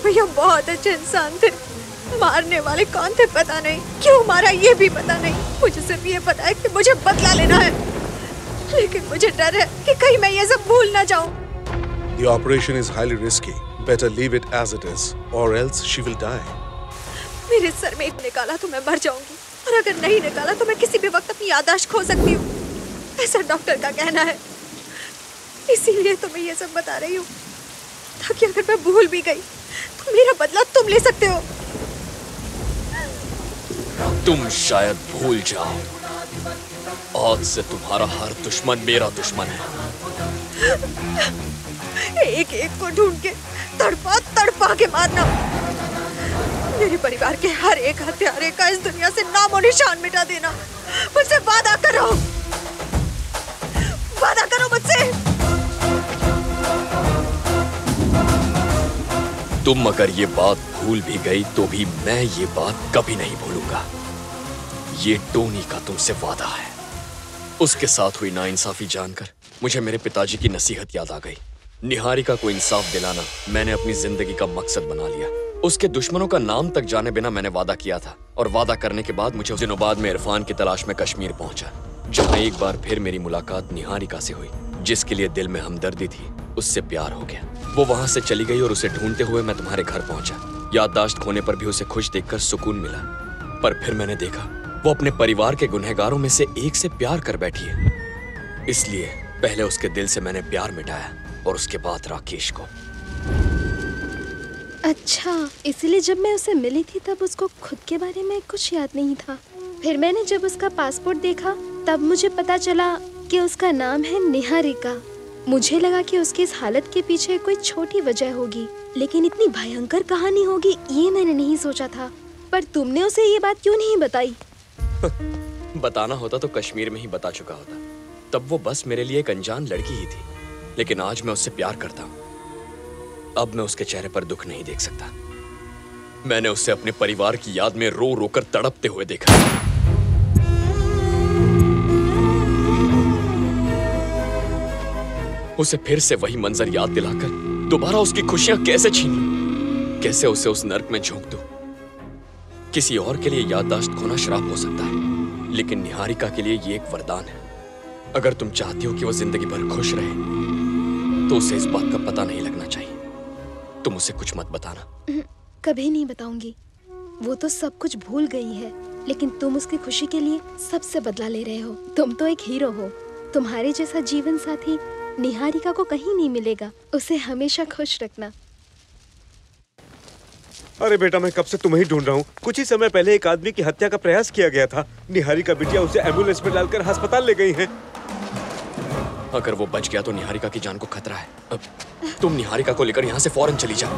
भैया बहुत अच्छे इंसान थे। मारने वाले कौन थे पता नहीं, क्यों मारा ये भी पता नहीं। मुझे सिर्फ ये पता है कि मुझे बदला लेना है, लेकिन मुझे डर है कि कहीं मैं ये सब भूल ना जाऊं। The operation is highly risky. Better leave it as it is, or else she will die. मेरे सर में एक निकाला तो मैं मर जाऊंगी, और अगर नहीं निकाला तो मैं किसी भी वक्त अपनी याददाश्त खो सकती हूँ, ऐसा डॉक्टर का कहना है। इसीलिए तो मैं ये सब बता रही हूँ, ताकि अगर मैं भूल भी गई तो मेरा बदला तुम ले सकते हो। तुम शायद भूल जाओ, आज से तुम्हारा हर दुश्मन मेरा दुश्मन है। एक एक को ढूंढ के तड़पा तड़पा के मारना। मेरे परिवार के हर एक हत्यारे का इस दुनिया से नामो निशान मिटा देना। मुझसे वादा करो, वादा करो मुझसे। तुम अगर ये बात भूल भी गई तो भी मैं ये बात कभी नहीं भूलूंगा। ये टोनी का तुमसे वादा है। उसके साथ हुई नाइंसाफी जानकर मुझे मेरे पिताजी की नसीहत याद आ गई। निहारिका को इंसाफ दिलाना मैंने अपनी जिंदगी का मकसद बना लिया। उसके दुश्मनों का नाम तक जाने बिना मैंने वादा किया था, और वादा करने के बाद मुझे दिनों बाद में इरफान की तलाश में कश्मीर पहुंचा, जहां एक बार फिर मेरी मुलाकात निहारिका से हुई, जिसके लिए दिल में हमदर्दी थी। उससे प्यार हो गया। वो वहां से चली गई और उसे ढूंढते हुए मैं तुम्हारे घर पहुंचा। याददाश्त खोने पर भी उसे खुश देखकर सुकून मिला, पर फिर मैंने देखा वो अपने परिवार के गुनहगारों में से एक से प्यार कर बैठी है। इसलिए पहले उसके दिल से मैंने प्यार मिटाया और उसके बाद राकेश को। अच्छा, इसलिए जब मैं उसे मिली थी तब उसको खुद के बारे में कुछ याद नहीं था। फिर मैंने जब उसका पासपोर्ट देखा तब मुझे पता चला कि उसका नाम है निहारिका। मुझे लगा कि उसकी इस हालत के पीछे कोई छोटी वजह होगी, लेकिन इतनी भयंकर कहानी होगी ये मैंने नहीं सोचा था। पर तुमने उसे ये बात क्यों नहीं बताई? बताना होता तो कश्मीर में ही बता चुका होता। तब वो बस मेरे लिए एक अनजान लड़की ही थी, लेकिन आज मैं उससे प्यार करता हूँ। अब मैं उसके चेहरे पर दुख नहीं देख सकता। मैंने उसे अपने परिवार की याद में रो रो कर तड़पते हुए देखा। उसे फिर से वही मंजर याद दिलाकर दोबारा उसकी खुशियां कैसे छीन लूं? कैसे उसे उस नर्क में झोंक दूं? किसी और के लिए याददाश्त खोना श्राप हो सकता है, लेकिन निहारिका के लिए ये एक वरदान है। अगर तुम चाहती हो कि वो जिंदगी भर खुश रहे तो उसे इस बात का पता नहीं लगना चाहिए। तुम उसे कुछ मत बताना। कभी नहीं बताऊंगी। वो तो सब कुछ भूल गई है, लेकिन तुम उसकी खुशी के लिए सबसे बदला ले रहे हो। तुम तो एक हीरो हो। तुम्हारे जैसा जीवन साथी निहारिका को कहीं नहीं मिलेगा। उसे हमेशा खुश रखना। अरे बेटा, मैं कब से तुम्हें ही ढूंढ रहा हूँ। कुछ ही समय पहले एक आदमी की हत्या का प्रयास किया गया था। निहारिका बिटिया उसे एम्बुलेंस में डालकर अस्पताल ले गई हैं। अगर वो बच गया तो निहारिका की जान को खतरा है। अब तुम निहारिका को लेकर यहाँ से फौरन चली जाओ।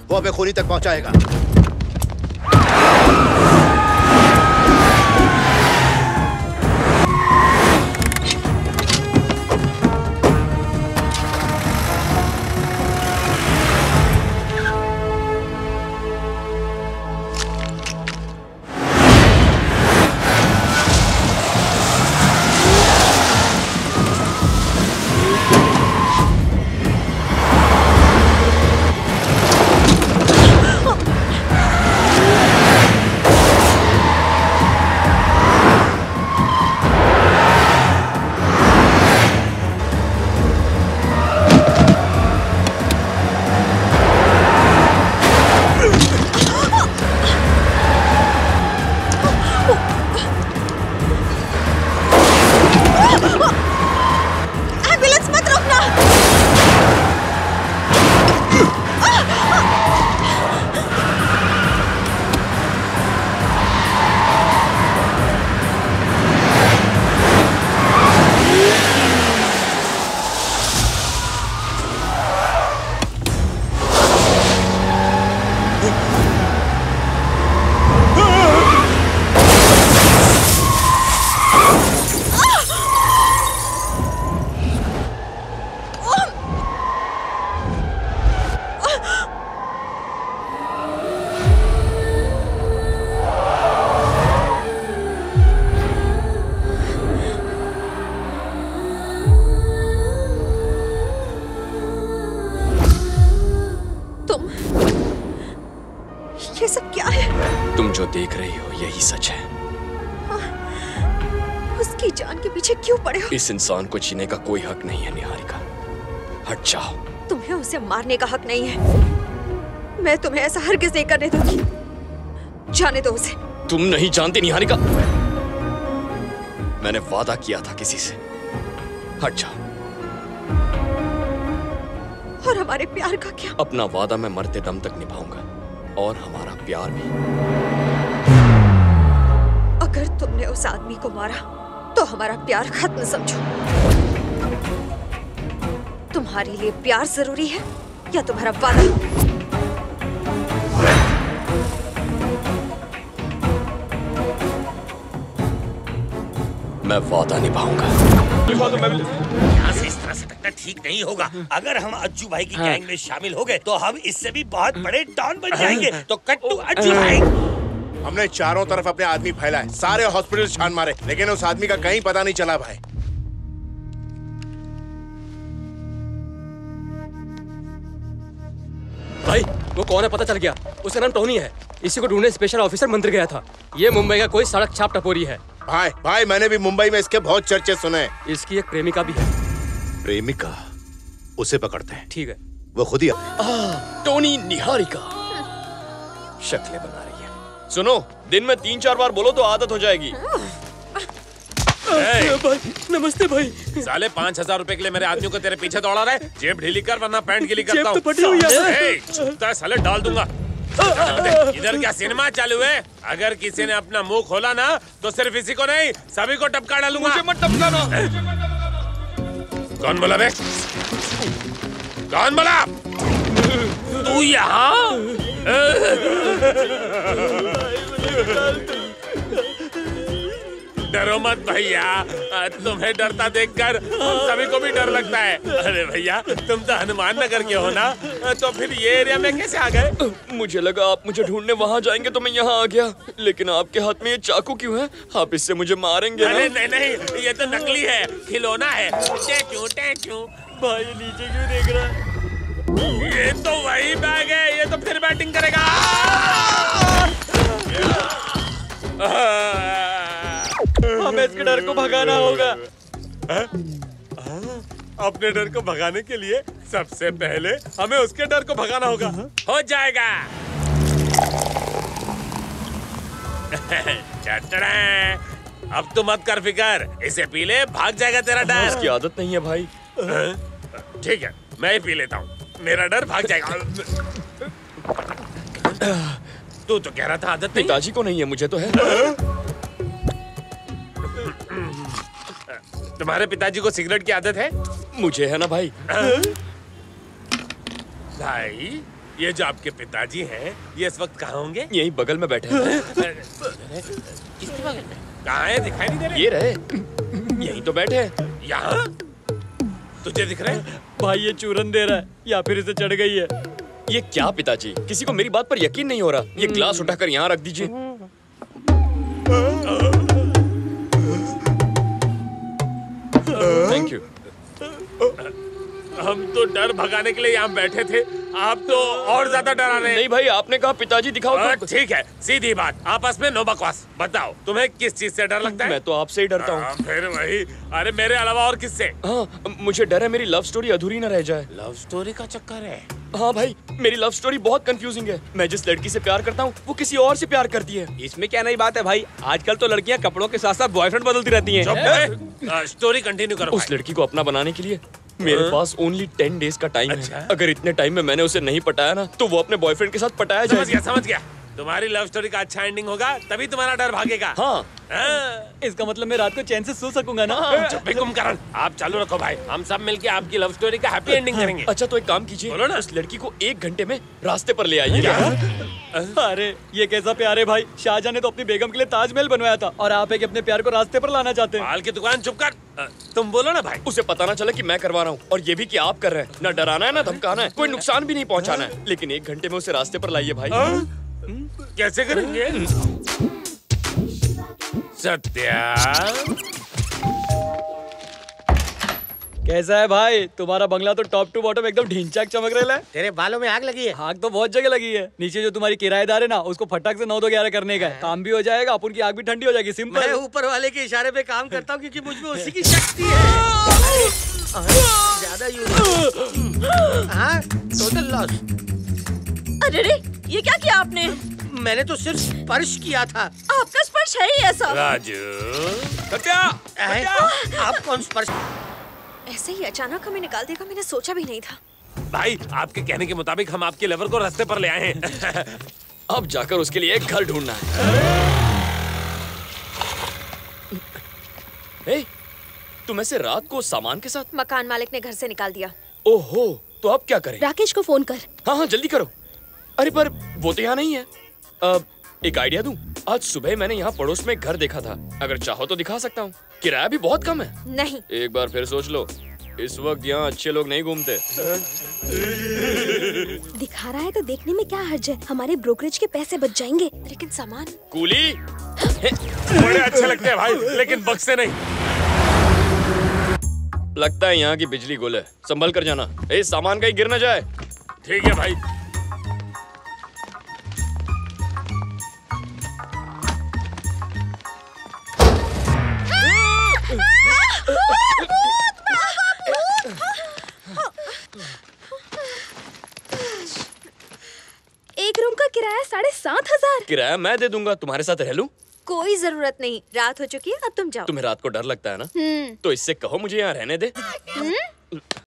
वो हमें खूनी तक पहुंचाएगा। जो देख रही हो यही सच है। उसकी जान के पीछे क्यों पड़े हो? इस इंसान को जीने का कोई हक नहीं है निहारिका, हट जाओ। तुम्हें उसे मारने का हक नहीं है। मैं तुम्हें ऐसा हरगिज नहीं करने दूंगी। जाने दो उसे। तुम नहीं जानती निहारिका, मैंने वादा किया था किसी से। हट जाओ। और हमारे प्यार का क्या? अपना वादा मैं मरते दम तक निभाऊंगा, और हमारा प्यार भी। अगर तुमने उस आदमी को मारा तो हमारा प्यार खत्म समझो। तुम्हारे लिए प्यार जरूरी है या तुम्हारा वादा? मैं वादा निभाऊंगा। यहाँ से इस तरह से टकना ठीक नहीं होगा। अगर हम अज्जू भाई की गैंग में शामिल हो गए तो हम इससे भी बहुत बड़े डॉन बन जाएंगे। तो कट टू अज्जू भाई। हमने चारों तरफ अपने आदमी फैलाए, सारे हॉस्पिटल छान मारे, लेकिन उस आदमी का कहीं पता नहीं चला भाई। भाई वो कौन है पता चल गया। उसका नाम टोनी है। इसी को ढूंढने स्पेशल ऑफिसर मंदिर गया था। ये मुंबई का कोई सड़क छाप टपोरी है। भाई मैंने भी मुंबई में इसके बहुत चर्चे सुने हैं। इसकी एक प्रेमिका भी है। प्रेमिका? उसे पकड़ते हैं। ठीक है। वो खुद ही टोनी निहारिका शक्लें बना रही है। सुनो, दिन में 3-4 बार बोलो तो आदत हो जाएगी। भाई नमस्ते भाई। साले 5000 रुपए के लिए मेरे आदमियों को तेरे पीछे दौड़ा रहा है। जेब ढीली कर वरना पैंट गीली करता हूँ। जेब तो फटी हुई है। चुपता है साले, डाल दूंगा। इधर क्या सिनेमा चालू है? अगर किसी ने अपना मुंह खोला ना तो सिर्फ इसी को नहीं सभी को टपका डालूंगा। मुझे मत टपकाना। कौन बोला बे? कौन बोला? तू यहाँ? डरो मत भैया, तुम्हें डरता देखकर हम सभी को भी डर लगता है। अरे भैया, तुम तो हनुमान नगर के हो ना, तो फिर ये एरिया में कैसे आ गए? मुझे लगा आप मुझे ढूंढने वहाँ जाएंगे तो मैं यहाँ आ गया, लेकिन आपके हाथ में ये चाकू क्यों है? आप इससे मुझे मारेंगे ना? अरे नहीं, ये तो नकली है, खिलौना है। टेचू। भाई नीचे क्यों देख रहा है? ये तो वही बैग है, ये तो फिर बैटिंग करेगा। हमें इसके डर को भगाना होगा। अपने डर को भगाने के लिए सबसे पहले हमें उसके डर को भगाना होगा। हो जाएगा। अब तो मत कर फिकर, इसे पी ले, भाग जाएगा तेरा डर। इसकी आदत नहीं है भाई। ठीक है, मैं ही पी लेता हूँ, मेरा डर भाग जाएगा। तू तो कह रहा था आदत नहीं। पिताजी को नहीं है, मुझे तो है। तुम्हारे पिताजी को सिगरेट की आदत है? मुझे है ना भाई। भाई, ये जो आपके पिताजी हैं, ये इस वक्त कहाँ होंगे? यही बगल में बैठे हैं। किसके बगल में? कहाँ है? दिखाई नहीं दे रहे। ये रहे, यही तो बैठे हैं। यहाँ? तुझे दिख रहे हैं? भाई ये चूरन दे रहा है या फिर इसे चढ़ गई है। ये क्या पिताजी, किसी को मेरी बात पर यकीन नहीं हो रहा। ये ग्लास उठाकर यहाँ रख दीजिए। Thank you. हम तो डर भगाने के लिए यहाँ बैठे थे, आप तो और ज्यादा डरा रहे हैं। नहीं भाई, आपने कहा पिताजी दिखाओ तो। ठीक है, सीधी बात, आपस में नो बकवास। बताओ, तुम्हें किस चीज से डर लगता है? मैं तो आपसे ही डरता हूँ। फिर वही। अरे मेरे अलावा और किससे? हाँ, मुझे डर है मेरी लव स्टोरी अधूरी न रह जाए। लव स्टोरी का चक्कर है? हाँ भाई, मेरी लव स्टोरी बहुत कंफ्यूजिंग है। मैं जिस लड़की से प्यार करता हूँ वो किसी और से प्यार करती है। इसमें क्या नई बात है भाई? आजकल तो लड़कियां कपड़ों के साथ साथ बॉयफ्रेंड बदलती रहती हैं। स्टोरी कंटिन्यू करो। उस लड़की को अपना बनाने के लिए मेरे पास ओनली 10 डेज का टाइम है। अगर इतने टाइम में मैंने उसे नहीं पटाया ना तो वो अपने बॉयफ्रेंड के साथ पटाया जाएगा। समझ गया। तुम्हारी लव स्टोरी का अच्छा एंडिंग होगा तभी तुम्हारा डर भागेगा। हाँ। इसका मतलब मैं रात को चैन से सो सकूंगा ना? चुप कुंभकर्ण, आप चालू रखो भाई, हम सब मिलके आपकी लव स्टोरी का हैप्पी एंडिंग करेंगे। अच्छा तो एक काम कीजिए, बोलो ना। उस लड़की को 1 घंटे में रास्ते पर ले आइए। अरे ये कैसा प्यार है भाई। शाहजहां ने तो अपनी बेगम के लिए ताजमहल बनवाया था और आप एक अपने प्यार को रास्ते पर लाना चाहते हैं। माल की दुकान चुप कर। तुम बोलो ना भाई। उसे पता ना चले कि मैं करवा रहा हूँ, और ये भी कि आप कर रहे हैं। ना डराना है ना धमकाना है, कोई नुकसान भी नहीं पहुँचाना है, लेकिन 1 घंटे में उसे रास्ते पर लाइए भाई। कैसे करेंगे? सत्या, कैसा है भाई? तुम्हारा बंगला तो टॉप टू बॉटम एकदम ढींचाक चमक रहा है। तेरे बालों में आग लगी है। आग तो बहुत जगह लगी है। नीचे जो तुम्हारी किराएदार है ना, उसको फटाक से 9 2 11 करने का है। काम भी हो जाएगा, अपन की आग भी ठंडी हो जाएगी। मैं सिंपल। ऊपर वाले के इशारे पे काम करता हूँ क्योंकि मुझ में उसी की शक्ति है। ज्यादा यूज। हाँ, टोटल लॉस। अरे रे, ये क्या किया आपने? मैंने तो सिर्फ स्पर्श किया था। आपका स्पर्श है ही ऐसा। राजू सत्या, आप कौन स्पर्श? ऐसे ही अचानक हमें निकाल देगा, मैंने सोचा भी नहीं था। भाई, आपके कहने के मुताबिक हम आपके लवर को रास्ते पर ले आए हैं। अब जाकर उसके लिए एक घर ढूंढना है। ए, तुम ऐसे रात को सामान के साथ? मकान मालिक ने घर से निकाल दिया। ओहो, तो अब क्या करें? राकेश को फोन कर। हाँ हाँ, जल्दी करो। अरे पर वो तो यहाँ नहीं है। एक आइडिया दूं? आज सुबह मैंने यहाँ पड़ोस में एक घर देखा था। अगर चाहो तो दिखा सकता हूँ। किराया भी बहुत कम है। नहीं। एक बार फिर सोच लो। इस वक्त यहाँ अच्छे लोग नहीं घूमते। दिखा रहा है तो देखने में क्या हर्ज है? हमारे ब्रोकरेज के पैसे बच जाएंगे। लेकिन सामान? कूली बड़े अच्छे लगते हैं भाई, लेकिन बक्से नहीं। लगता है यहाँ की बिजली गुल है। संभल कर जाना। ए, सामान कहीं गिर न जाए। ठीक है भाई। एक रूम का किराया 7,500। किराया मैं दे दूंगा। तुम्हारे साथ रह लूं? कोई जरूरत नहीं, रात हो चुकी है, अब तुम जाओ। तुम्हें रात को डर लगता है ना? तो इससे कहो मुझे यहाँ रहने दे।